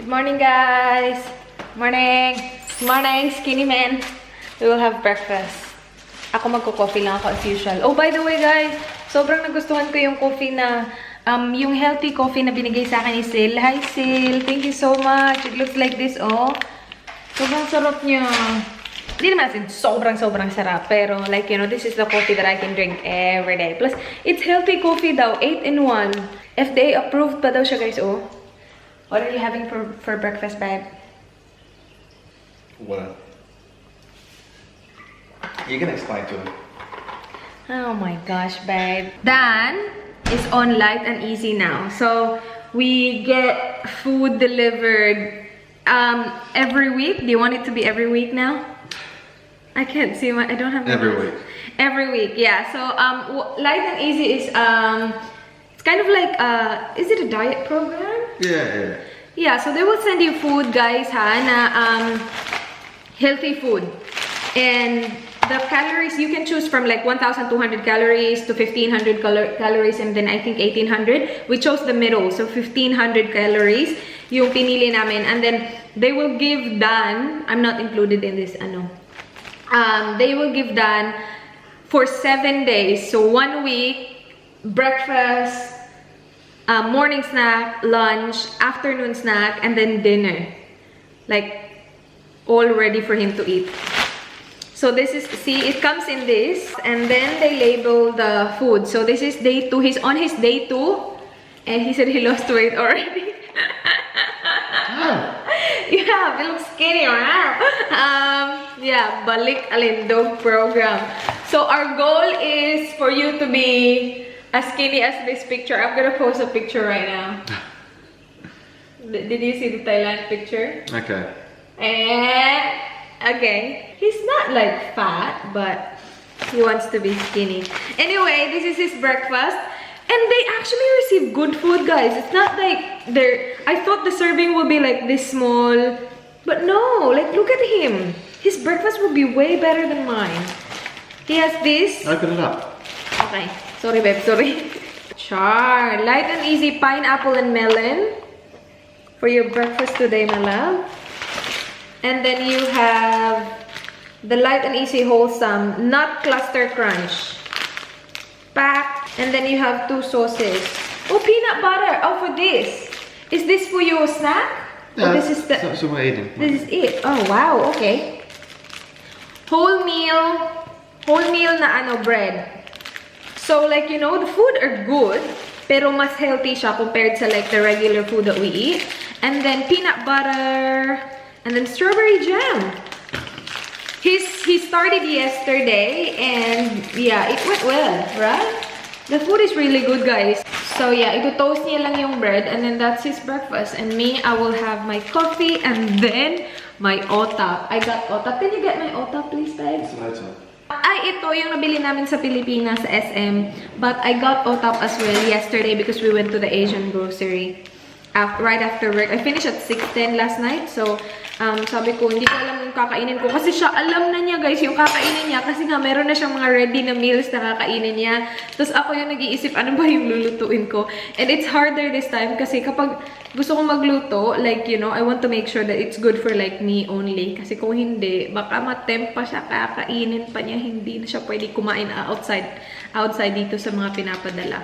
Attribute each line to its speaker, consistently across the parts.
Speaker 1: morning, guys! Morning! Morning, skinny man! We will have breakfast. Ako magko-coffee lang ako as usual. Oh, by the way, guys, sobrang nagustuhan ko yung coffee na, yung healthy coffee na binigay sa akin ni Sil. Hi, Sil! Thank you so much! It looks like this, oh. Sobrang sarap niya. Hindi naman as in sobrang sarap. Pero, like, you know, this is the coffee that I can drink every day. Plus, it's healthy coffee daw. 8-in-1. FDA approved pa daw siya, guys, oh. What are you having for breakfast, babe?
Speaker 2: What? You can explain to him.
Speaker 1: Oh my gosh, babe. Dan is on light and easy now. So, we get food delivered every week. Do you want it to be every week now? I can't see I don't have
Speaker 2: every week.
Speaker 1: Every week, yeah. So, light and easy is it's kind of like is it a diet program?
Speaker 2: Yeah.
Speaker 1: Yeah, so they will send you food, guys, ha, na healthy food. And the calories, you can choose from like 1,200 calories to 1,500 calories, and then I think 1,800. We chose the middle, so 1,500 calories yung pinili namin. And then they will give Dan, I'm not included in this, they will give Dan for 7 days. So 1 week, breakfast, morning snack, lunch, afternoon snack, and then dinner. Like, all ready for him to eat. So this is, see, it comes in this, and then they label the food. So this is day 2. He's on his day 2, and he said he lost weight already. Yeah, he looks skinny. Yeah, Balik Alindog program. So our goal is for you to be as skinny as this picture. I'm gonna post a picture right now. Did you see the Thailand picture?
Speaker 2: Okay.
Speaker 1: Okay. He's not like fat, but he wants to be skinny. Anyway, this is his breakfast. And they actually receive good food, guys. It's not like I thought the serving will be like this small. But no, like look at him. His breakfast will be way better than mine. He has this.
Speaker 2: Open it up.
Speaker 1: Okay. Sorry, babe. Sorry. Char. Light and easy pineapple and melon for your breakfast today, my love. And then you have the light and easy wholesome nut cluster crunch pack. And then you have 2 sauces. Oh, peanut butter. Oh, for this. Is this for your snack?
Speaker 2: Yeah,
Speaker 1: this is the.
Speaker 2: So we're eating.
Speaker 1: This is it. Oh, wow. Okay. Wholemeal na bread. So, like, you know, the food are good, pero mas healthy siya compared sa, like, the regular food that we eat. And then, peanut butter, and then strawberry jam. He started yesterday, and, yeah, it went well, right? The food is really good, guys. So, yeah, ito-toast niya lang yung bread, and then that's his breakfast. And me, I will have my coffee, and then my otap. I got otap. Can you get my otap, please, babe? Ay, ito yung nabili namin sa Pilipinas sa SM. But I got otap as well yesterday because we went to the Asian grocery right after work. I finished at 6:10 last night. So, sabi ko, hindi ko alam yung kakainin ko. Kasi siya, alam na niya, guys, yung kakainin niya. Kasi nga, meron na siyang mga ready na meals na kakainin niya. Tapos ako yung nag-iisip, ano ba yung lulutuin ko? And it's harder this time kasi kapag gusto ko magluto, like, you know, I want to make sure that it's good for, like, me only. Kasi kung hindi, baka matempt pa siya, kakainin pa niya. Hindi na siya pwede kumain outside dito sa mga pinapadala.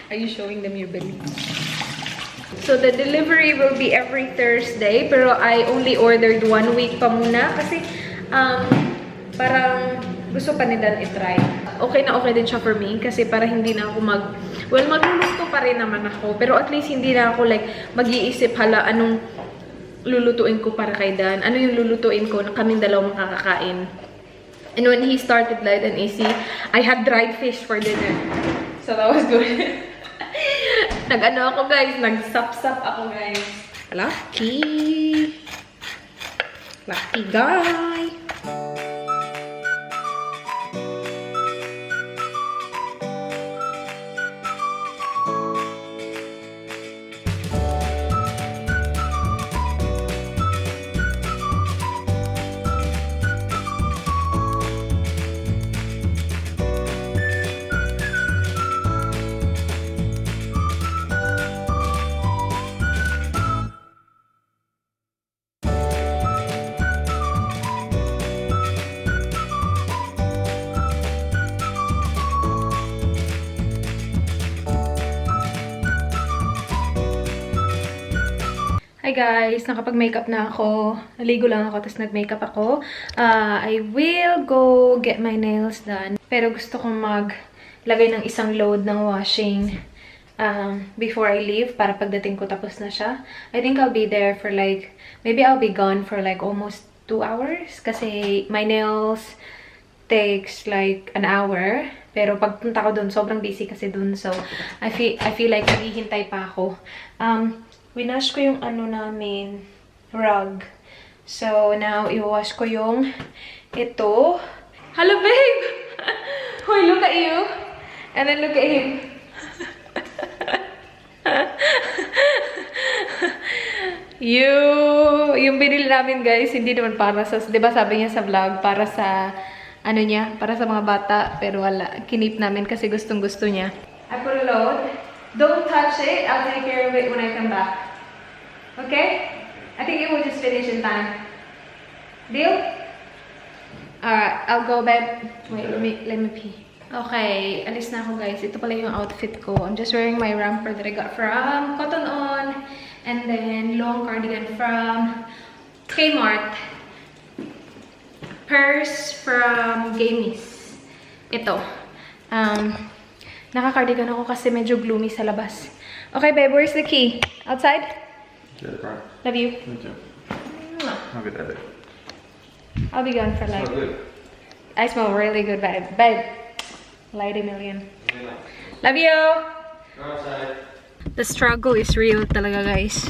Speaker 1: Are you showing them your belly? So, the delivery will be every Thursday. Pero I only ordered 1 week pa muna. Kasi, parang gusto pa ni Dan i-try. Okay din siya for me. Kasi para hindi na ako magluluto pa rin naman ako. Pero at least hindi na ako like mag-iisip, hala, anong lulutuin ko para kay Dan? Ano yung lulutuin ko na kaming dalawang makakakain? And when he started light and easy, I had dried fish for dinner. So, that was good. Nag-ano ako, guys. Nag-sap-sap ako, guys. Lucky. Lucky guy. Hi guys! Nakapag-makeup na ako. Naligo lang ako, tapos nag-makeup ako. I will go get my nails done. Pero gusto kong maglagay ng isang load ng washing before I leave, para pagdating ko tapos na siya. I think I'll be there for like, maybe I'll be gone for like almost 2 hours. Kasi my nails takes like an hour. Pero pagpunta ko dun, sobrang busy kasi dun. So, I feel like naghihintay pa ako. Winash ko yung ano namin, rug. So, now, i-wash ko yung ito. Hello, babe! Hoy, look at you. And then look at him. Yung binili namin, guys, hindi naman para sa, di ba sabi niya sa vlog, para sa, ano niya, para sa mga bata. Pero wala, kinip namin kasi gustong-gusto niya. I put a load. Don't touch it. I'll take care of it when I come back. Okay? I think it will just finish in time. Deal? Alright, I'll go back. Wait, let me pee. Okay, alis na ako guys. Ito pala yung outfit ko. I'm just wearing my romper that I got from Cotton On. And then, long cardigan from Kmart. Purse from Gamies. Ito. Naka-cardigan ako kasi medyo gloomy sa labas. Okay, babe, where's the key? Outside?
Speaker 2: Yeah, the car.
Speaker 1: Love you.
Speaker 2: Me too. I'll get that.
Speaker 1: I'll be gone for like...
Speaker 2: Oh, good.
Speaker 1: I smell really good, babe. Babe. Light a million. Love you!
Speaker 2: Go outside.
Speaker 1: The struggle is real talaga, guys.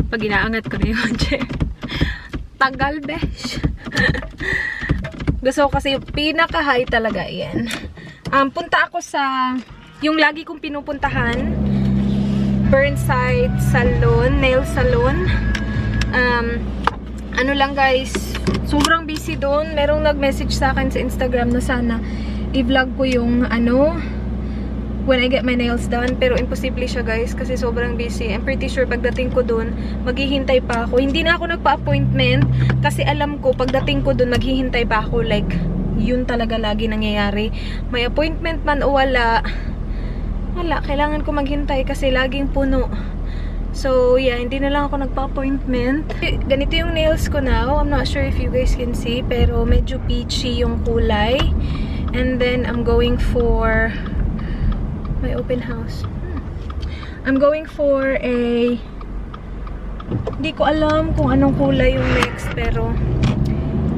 Speaker 1: Pag inaangat ko na yung chair. Tagal, besh. Gusto ko kasi yung pinaka-high talaga yan. Punta ako sa... Yung lagi kong pinupuntahan. Burnside Salon, Nail Salon. Ano lang guys, sobrang busy doon. Merong nag-message sa akin sa Instagram na sana i-vlog ko yung ano, when I get my nails done. Pero imposible siya guys kasi sobrang busy. I'm pretty sure pagdating ko doon, maghihintay pa ako. Hindi na ako nagpa-appointment kasi alam ko pagdating ko doon, maghihintay pa ako. Like, yun talaga lagi nangyayari. May appointment man o wala, kailangan ko maghintay kasi laging puno. So, yeah, hindi na lang ako nagpa-appointment. Ganito yung nails ko now. I'm not sure if you guys can see, pero medyo peachy yung kulay. And then, I'm going for my open house. I'm going for a... Hindi ko alam kung anong kulay yung next, pero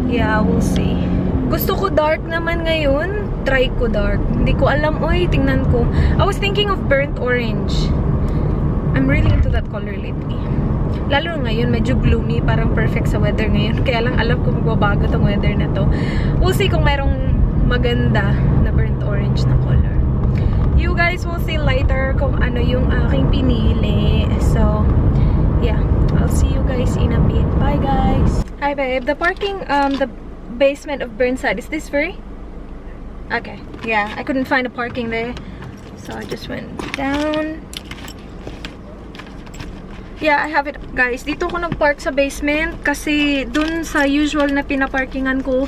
Speaker 1: yeah, we'll see. Gusto ko dark naman ngayon. Try ko dark. Hindi ko alam. Oy, tingnan ko. I was thinking of burnt orange. I'm really into that color lately. Lalo ngayon, medyo gloomy. Parang perfect sa weather ngayon. Kaya lang alam ko magbabago tong weather na to. We'll see kung mayroong maganda na burnt orange na color. You guys will see later kung ano yung aking pinili. So, yeah. I'll see you guys in a bit. Bye, guys. Hi, babe. The parking, the basement of Burnside, is this free? Okay, yeah, I couldn't find a parking there, so I just went down. Yeah, I have it, guys. Dito ko nag-park sa basement kasi dun sa usual na pinaparkingan ko,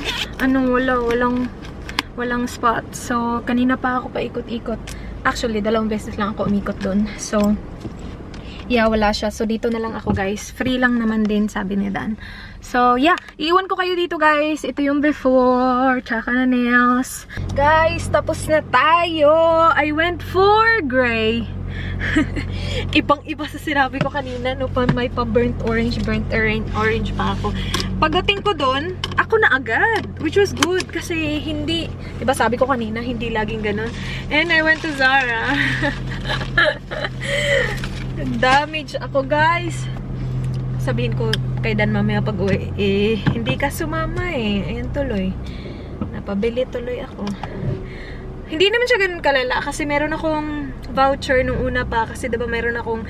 Speaker 1: walang spot. So, kanina pa ako paikot-ikot. Actually, 2 beses lang ako umikot dun. So, yeah, wala siya. So, dito na lang ako, guys. Free lang naman din, sabi ni Dan. So, yeah. Iiwan ko kayo dito, guys. Ito yung before. Tsaka na nails. Guys, tapos na tayo. I went for gray. Ibang-iba sa sinabi ko kanina. No, may pa-burnt orange pa ako. Pagdating ko doon, ako na agad. Which was good. Kasi hindi, diba sabi ko kanina, hindi laging ganun. And I went to Zara. Damage ako, guys. Sabihin ko kay Dan mamaya pag uwi, hindi ka sumama Ayan tuloy. Napabili tuloy ako. Hindi naman siya ganun kalala kasi meron akong voucher nung una pa kasi diba meron akong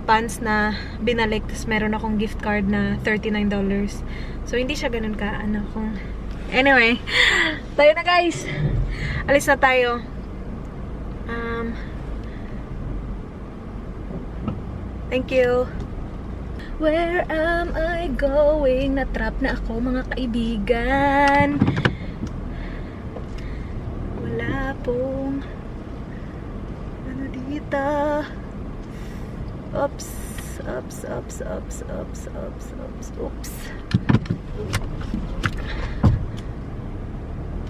Speaker 1: pants na binalik tapos meron akong gift card na $39. So hindi siya ganun ka kung... Anyway, tayo na guys. Alis na tayo. Thank you. Where am I going? Natrap na ako mga kaibigan. Wala pong ano dito. Oops. Oops.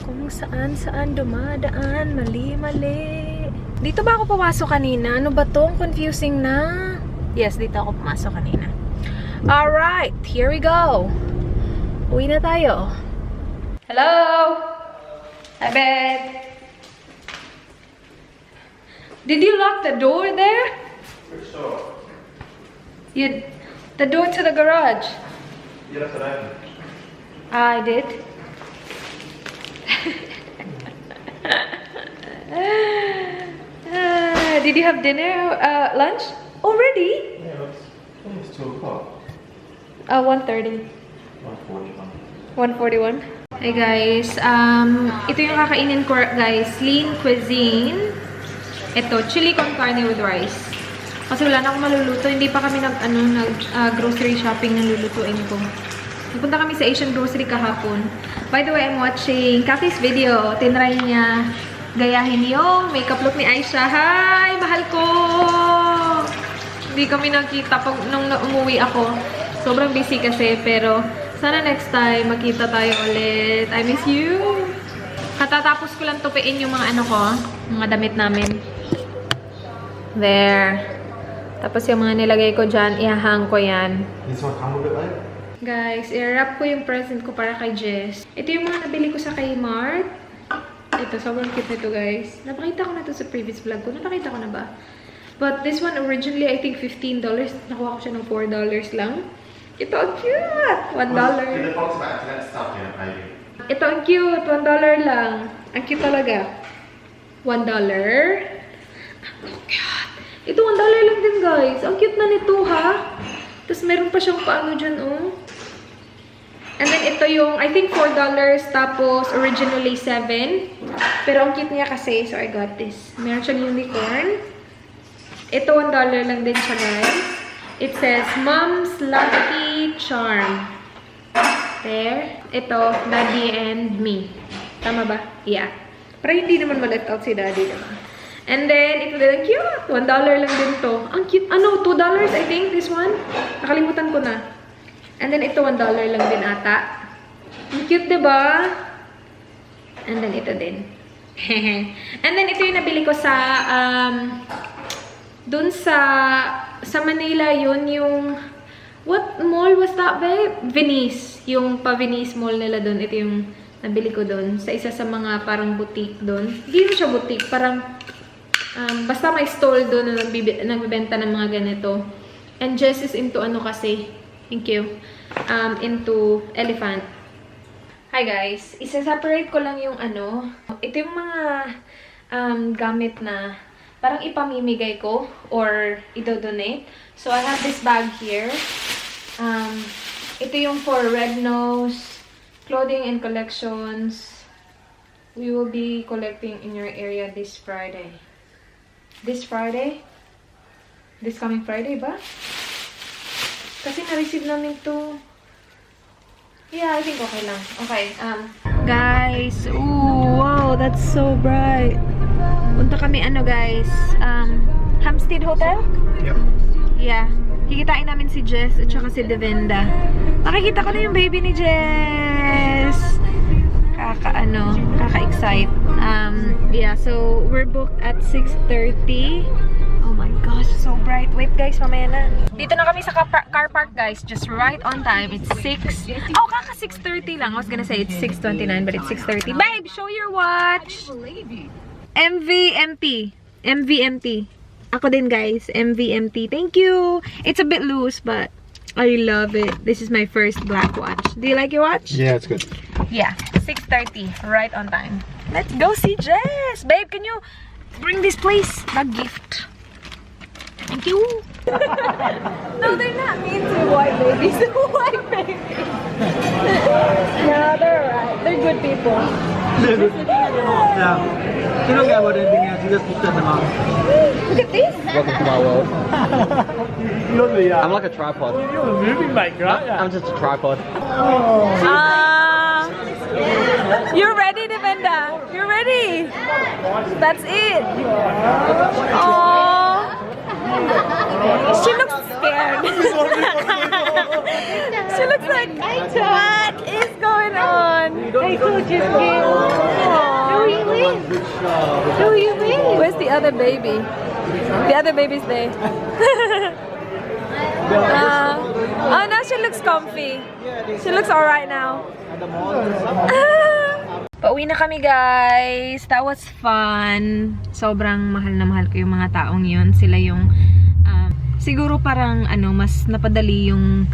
Speaker 1: Kung saan dumadaan, mali. Dito ba ako pumasok kanina? Ano ba to? Confusing na. Yes, dito ako pumasok kanina. Alright, here we go. Uwi na tayo. Hello? Hi, babe. Did you lock the door there?
Speaker 2: Which door?
Speaker 1: The door to the garage.
Speaker 2: You left it open.
Speaker 1: I did. Did you have dinner, lunch? Already?
Speaker 2: Yeah, it's 2 o'clock.
Speaker 1: 1:30. 1:41. Hey guys, ito yung kakainin ko guys, lean cuisine. Ito, chili con carne with rice. Kasi wala na akong maluluto, hindi pa kami grocery shopping na lulutuin ko. Nagpunta kami sa Asian grocery kahapon. By the way, I'm watching Kathy's video. Tinry niya gayahin yung makeup look ni Aisha. Hi! Mahal ko! Hindi kami nakita nung umuwi ako. Sobrang busy kasi, pero sana next time makita tayo ulit. I miss you! Katatapos ko lang tupiin yung mga mga damit namin. There. Tapos yung mga nilagay ko dyan, ihahang ko yan.
Speaker 2: This one come a bit late?
Speaker 1: Guys, i-wrap ko yung present ko para kay Jess. Ito yung mga nabili ko sa Kmart. Ito, sobrang cute nito guys. Napakita ko na ito sa previous vlog ko. Napakita ko na ba? But this one originally, I think $15. Nakuha ko siya ng $4 lang. Ito, ang cute! $1.
Speaker 2: Did the box back to get stuck in it, maybe?
Speaker 1: Ito, ang cute! $1 lang. Ang cute talaga. $1. Ang cute! Ito, $1 lang din guys. Ang cute na nito ha. Tapos meron pa siyang paano dyan oh. And then ito yung, I think $4, tapos originally $7. Pero ang cute niya kasi, so I got this. Meron siyang unicorn. Ito $1 lang din siya guys. It says, Mom's Lucky Charm. There. Ito, Daddy and me. Tama ba? Yeah. Pero hindi naman ma-left out si Daddy, diba? And then, ito din ang cute. $1 lang din to. Ang cute. Ano, $2 I think, this one. Nakalimutan ko na. And then, ito $1 lang din ata. Ang cute, diba? And then, ito din. And then, ito yung nabili ko sa, dun sa Manila, yun yung, what mall was that, babe? Venice. Yung pa-Venice mall nila dun. Ito yung nabili ko dun. Sa isa sa mga parang boutique dun. Hindi mo siya boutique. Parang, basta may stall dun na nagbibenta ng mga ganito. And Jess is into ano kasi. Thank you. Into elephant. Hi guys. Isa-separate ko lang yung ito yung mga gamit na parang ipamimigay ko or idodonate. So, I have this bag here. Ito yung for Red Nose clothing and collections. We will be collecting in your area this Friday. This Friday? This coming Friday ba? Kasi na-receive namin to. Yeah, I think okay lang. Okay, guys. Ooh, wow, that's so bright. Punta kami, guys. Hampstead Hotel?
Speaker 2: Yep.
Speaker 1: Yeah. Kikitain namin si Jess at saka si Devenda. Nakikita ko na yung baby ni Jess. Kaka-excite. Yeah, so we're booked at 6:30. Oh my gosh, so bright. Wait guys, mamaya na. Dito na kami sa car park guys. Just right on time. It's 6. Oh, kaka 6:30 lang. I was gonna say it's 6:29 but it's 6:30. Babe, show your watch. MVMT. Ako din guys. MVMT. Thank you. It's a bit loose but I love it. This is my first black watch. Do you like your watch?
Speaker 2: Yeah, it's good.
Speaker 1: Yeah. 6:30. Right on time. Let's go see Jess. Babe, can you bring this please? A gift. Thank you. No, they're not mean to white babies. White babies. No, they're alright. They're good people.
Speaker 3: Yeah. You don't care about anything else, you just look at them out.
Speaker 1: Look at this.
Speaker 2: Welcome to my world.
Speaker 3: You're the,
Speaker 2: I'm like a tripod.
Speaker 3: you're the movie maker, aren't you?
Speaker 2: I'm just a tripod.
Speaker 1: You're ready, Devenda. You're ready. That's it. Oh. She looks scared. She looks like, what is going on?
Speaker 4: I told you, Kim. Who you with? Who you with?
Speaker 1: Where's the other baby? The other baby's there. Oh, now she looks comfy. She looks alright now. Pauwi na kami, guys. That was fun. Sobrang mahal na mahal ko yung mga taong yun. Sila yung siguro parang mas napadali yung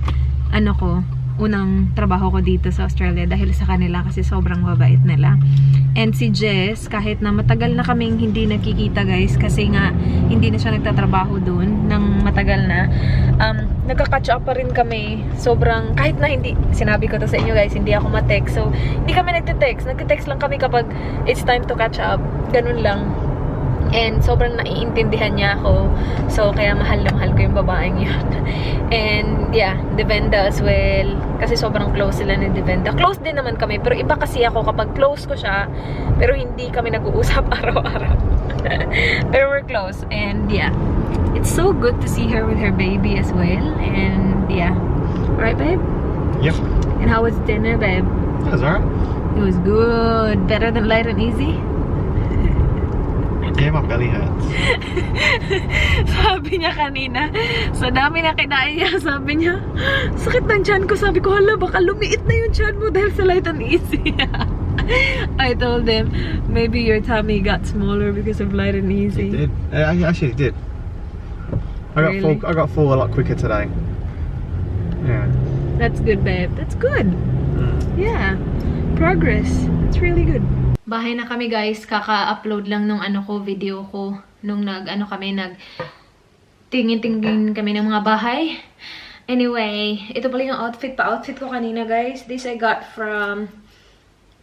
Speaker 1: unang trabaho ko dito sa Australia dahil sa kanila kasi sobrang babait nila. And si Jess, kahit na matagal na kaming hindi nakikita, guys, kasi nga hindi na siya nagtatrabaho doon ng matagal na, nagka-catch up pa rin kami. Sobrang, kahit na hindi, sinabi ko to sa inyo, guys, hindi ako ma-text. So, hindi kami nagte-text. Nagte-text lang kami kapag it's time to catch up. Ganun lang. And sobrang naiintindihan niya ako. So, kaya mahal na mahal ko yung babaeng yun. And, yeah, Devenda as well. Kasi sobrang close sila ni Devenda. Close din naman kami. Pero iba kasi ako kapag close ko siya. Pero hindi kami nag-uusap araw-araw. Pero we're close. And, yeah. It's so good to see her with her baby as well. And, yeah. Right, babe?
Speaker 2: Yep.
Speaker 1: And how was dinner, babe?
Speaker 2: That was alright.
Speaker 1: It was good. Better than light and easy?
Speaker 2: Yeah, my belly hurts.
Speaker 1: Sabi niya kanina, sa dami na kinain niya, sabi niya, sakit ng tiyan ko. Sabi ko, hala, baka lumiit na yung tiyan mo dahil sa light and easy. I told them, maybe your tummy got smaller because of light and easy.
Speaker 2: It did. I actually did. I got full a lot quicker today. Yeah.
Speaker 1: That's good, babe. That's good. Yeah. Progress. It's really good. Bahay na kami, guys. Kaka-upload lang nung video ko. Nung tingin-tingin kami ng mga bahay. Anyway, ito pala yung outfit ko kanina, guys. This I got from,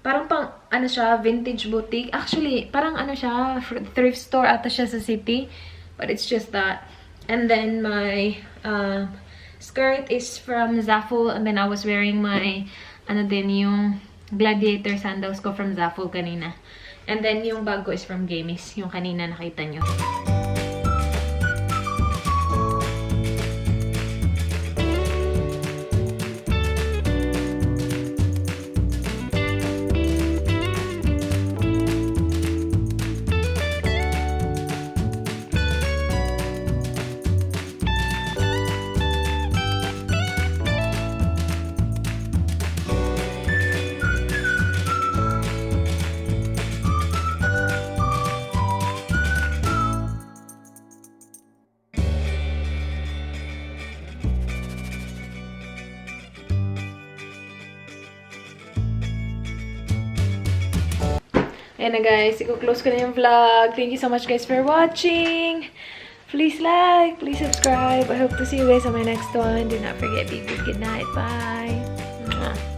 Speaker 1: parang pang, siya, vintage boutique. Actually, parang siya, thrift store ata siya sa city. But it's just that. And then my skirt is from Zaful. And then I was wearing my, yung gladiator sandals ko from Zaful kanina. And then yung bag ko is from Gamis. Yung kanina nakita nyo. Ayan na, guys, i-close ko na yung vlog. Thank you so much, guys, for watching. Please like, please subscribe. I hope to see you guys on my next one. Do not forget, be good. Good night. Bye. Mwah.